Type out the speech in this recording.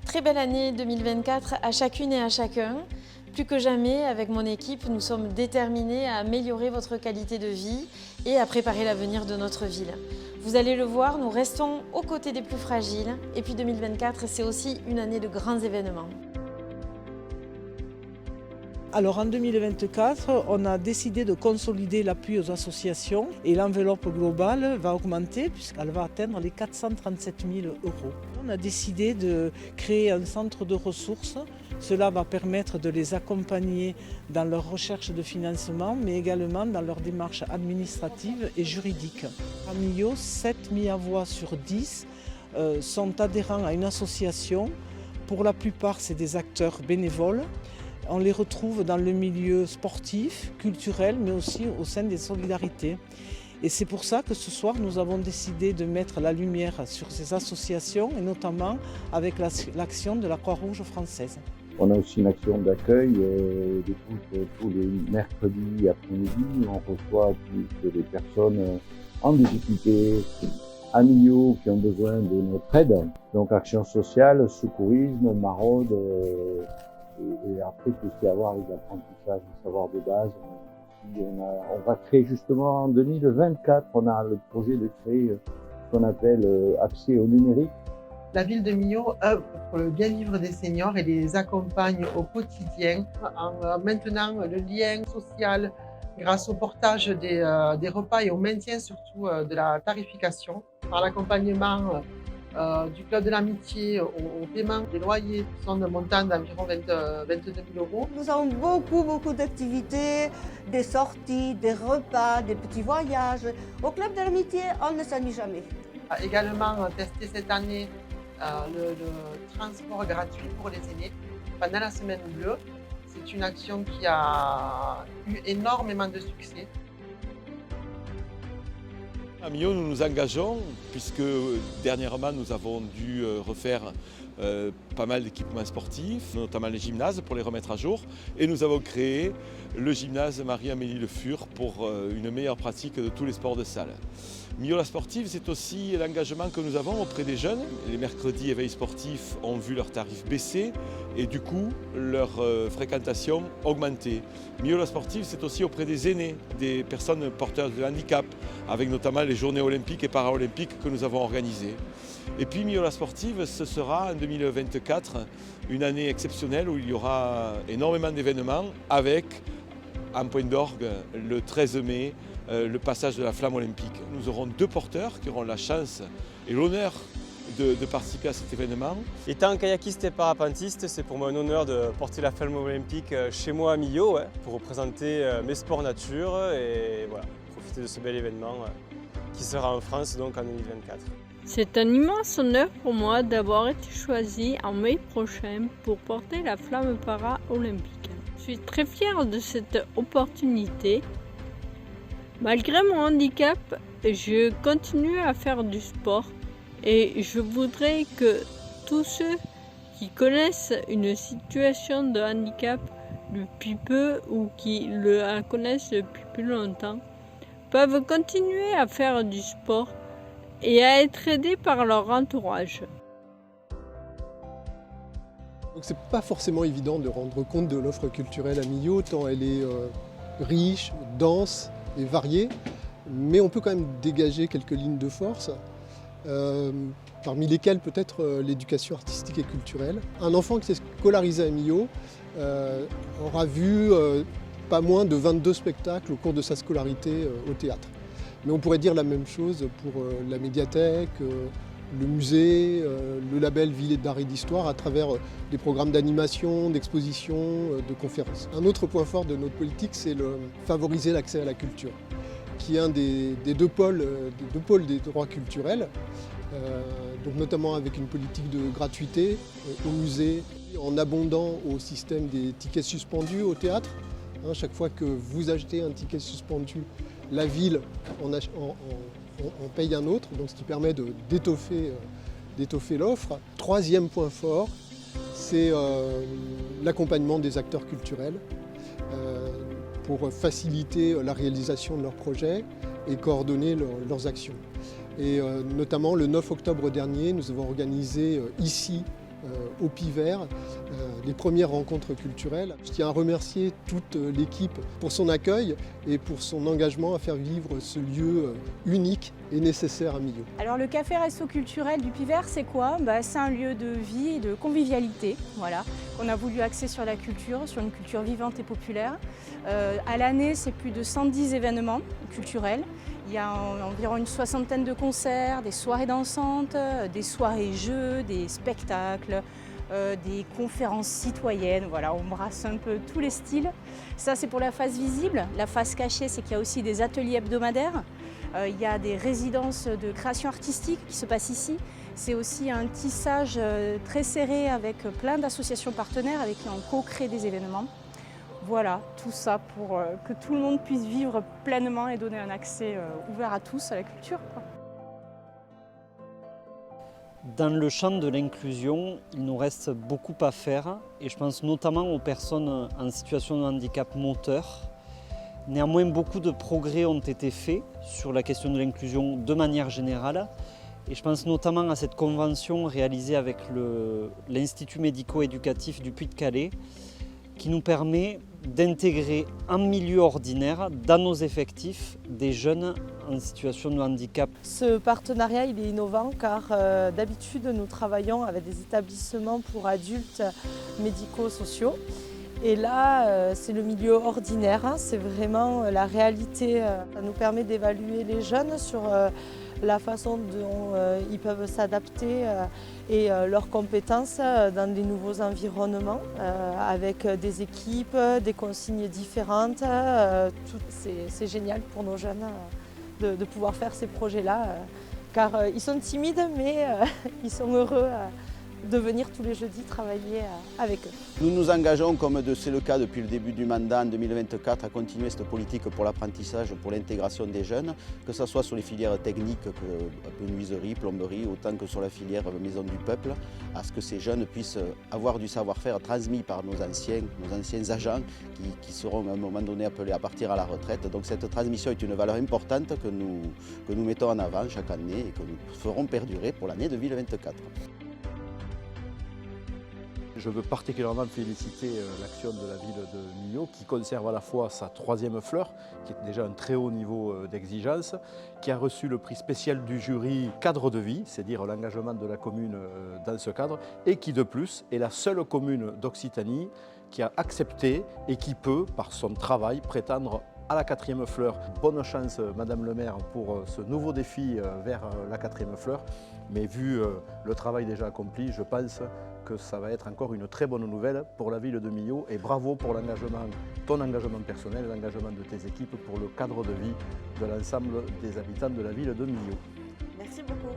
Très belle année 2024 à chacune et à chacun. Plus que jamais, avec mon équipe, nous sommes déterminés à améliorer votre qualité de vie et à préparer l'avenir de notre ville. Vous allez le voir, nous restons aux côtés des plus fragiles. Et puis 2024, c'est aussi une année de grands événements. Alors en 2024, on a décidé de consolider l'appui aux associations et l'enveloppe globale va augmenter puisqu'elle va atteindre les 437 000 €. On a décidé de créer un centre de ressources. Cela va permettre de les accompagner dans leur recherche de financement, mais également dans leurs démarches administratives et juridiques. À Millau, 7 mis-à-voix sur 10 sont adhérents à une association. Pour la plupart, c'est des acteurs bénévoles. On les retrouve dans le milieu sportif, culturel, mais aussi au sein des solidarités. Et c'est pour ça que ce soir, nous avons décidé de mettre la lumière sur ces associations, et notamment avec l'action de la Croix-Rouge française. On a aussi une action d'accueil tous les mercredis après-midi. On reçoit toutes les personnes en difficulté à Millau qui ont besoin de notre aide. Donc action sociale, secourisme, maraude. Et après, tout ce qui a à voir avec l'apprentissage, le savoir de base. On va créer justement en 2024, on a le projet de créer ce qu'on appelle accès au numérique. La ville de Millau œuvre pour le bien-vivre des seniors et les accompagne au quotidien en maintenant le lien social grâce au portage des repas et au maintien surtout de la tarification par l'accompagnement du club de l'amitié au paiement des loyers qui sont de montant d'environ 22 000 €. Nous avons beaucoup d'activités, des sorties, des repas, des petits voyages. Au club de l'amitié, on ne s'ennuie jamais. On a également testé cette année le transport gratuit pour les aînés pendant la semaine bleue. C'est une action qui a eu énormément de succès. À Millau, nous nous engageons puisque dernièrement nous avons dû refaire pas mal d'équipements sportifs, notamment les gymnases pour les remettre à jour. Et nous avons créé le gymnase Marie-Amélie Le Fur pour une meilleure pratique de tous les sports de salle. Millau la sportive, c'est aussi l'engagement que nous avons auprès des jeunes. Les mercredis éveils sportifs ont vu leurs tarifs baisser et du coup leur fréquentation augmenter. Millau la sportive, c'est aussi auprès des aînés, des personnes porteuses de handicap, avec notamment les journées olympiques et paralympiques que nous avons organisées. Et puis Millau la sportive, ce sera en 2024 une année exceptionnelle où il y aura énormément d'événements avec, en point d'orgue, le 13 mai, le passage de la flamme olympique. Nous aurons 2 porteurs qui auront la chance et l'honneur de participer à cet événement. Étant kayakiste et parapentiste, c'est pour moi un honneur de porter la flamme olympique chez moi à Millau pour représenter mes sports nature et voilà, profiter de ce bel événement qui sera en France donc en 2024. C'est un immense honneur pour moi d'avoir été choisi en mai prochain pour porter la flamme para-olympique. Je suis très fière de cette opportunité. Malgré mon handicap, je continue à faire du sport et je voudrais que tous ceux qui connaissent une situation de handicap depuis peu ou qui le connaissent depuis plus longtemps peuvent continuer à faire du sport et à être aidés par leur entourage. Donc c'est pas forcément évident de rendre compte de l'offre culturelle à Millau, tant elle est riche, dense et variée, mais on peut quand même dégager quelques lignes de force, parmi lesquelles peut-être l'éducation artistique et culturelle. Un enfant qui s'est scolarisé à Millau aura vu pas moins de 22 spectacles au cours de sa scolarité au théâtre. Mais on pourrait dire la même chose pour la médiathèque, le musée, le label Ville d'art et d'histoire à travers des programmes d'animation, d'exposition, de conférences. Un autre point fort de notre politique, c'est favoriser l'accès à la culture, qui est un des deux pôles des droits culturels, donc notamment avec une politique de gratuité au musée, en abondant au système des tickets suspendus au théâtre. Chaque fois que vous achetez un ticket suspendu, la ville en paye un autre, donc ce qui permet d'étoffer l'offre. Troisième point fort, c'est l'accompagnement des acteurs culturels pour faciliter la réalisation de leurs projets et coordonner leurs actions. Et notamment le 9 octobre dernier, nous avons organisé ici au Pivert, les premières rencontres culturelles. Je tiens à remercier toute l'équipe pour son accueil et pour son engagement à faire vivre ce lieu unique et nécessaire à Millau. Alors le café resto culturel du Pivert, c'est quoi? C'est un lieu de vie et de convivialité, voilà, qu'on a voulu axer sur la culture, sur une culture vivante et populaire. À l'année, c'est plus de 110 événements culturels. Il y a environ une soixantaine de concerts, des soirées dansantes, des soirées jeux, des spectacles, des conférences citoyennes. Voilà, on brasse un peu tous les styles. Ça, c'est pour la face visible. La face cachée, c'est qu'il y a aussi des ateliers hebdomadaires. Il y a des résidences de création artistique qui se passent ici. C'est aussi un tissage très serré avec plein d'associations partenaires avec qui on co-crée des événements. Voilà, tout ça pour que tout le monde puisse vivre pleinement et donner un accès ouvert à tous à la culture, quoi. Dans le champ de l'inclusion, il nous reste beaucoup à faire et je pense notamment aux personnes en situation de handicap moteur. Néanmoins, beaucoup de progrès ont été faits sur la question de l'inclusion de manière générale. Et je pense notamment à cette convention réalisée avec l'Institut médico-éducatif du Puy-de-Calais qui nous permet d'intégrer en milieu ordinaire, dans nos effectifs, des jeunes en situation de handicap. Ce partenariat il est innovant car d'habitude nous travaillons avec des établissements pour adultes médico-sociaux. Et là, c'est le milieu ordinaire, c'est vraiment la réalité. Ça nous permet d'évaluer les jeunes sur la façon dont ils peuvent s'adapter et leurs compétences dans des nouveaux environnements, avec des équipes, des consignes différentes. C'est génial pour nos jeunes de pouvoir faire ces projets-là, car ils sont timides, mais ils sont heureux de venir tous les jeudis travailler avec eux. Nous nous engageons, comme c'est le cas depuis le début du mandat en 2024, à continuer cette politique pour l'apprentissage, pour l'intégration des jeunes, que ce soit sur les filières techniques, menuiserie, plomberie, autant que sur la filière maison du peuple, à ce que ces jeunes puissent avoir du savoir-faire transmis par nos anciens agents qui seront à un moment donné appelés à partir à la retraite. Donc cette transmission est une valeur importante que nous mettons en avant chaque année et que nous ferons perdurer pour l'année 2024. Je veux particulièrement féliciter l'action de la ville de Millau qui conserve à la fois sa 3e fleur, qui est déjà un très haut niveau d'exigence, qui a reçu le prix spécial du jury cadre de vie, c'est-à-dire l'engagement de la commune dans ce cadre, et qui de plus est la seule commune d'Occitanie qui a accepté et qui peut, par son travail, prétendre à la 4e fleur. Bonne chance Madame le maire pour ce nouveau défi vers la 4e fleur, mais vu le travail déjà accompli, je pense que ça va être encore une très bonne nouvelle pour la ville de Millau et bravo pour ton engagement personnel, l'engagement de tes équipes pour le cadre de vie de l'ensemble des habitants de la ville de Millau. Merci beaucoup.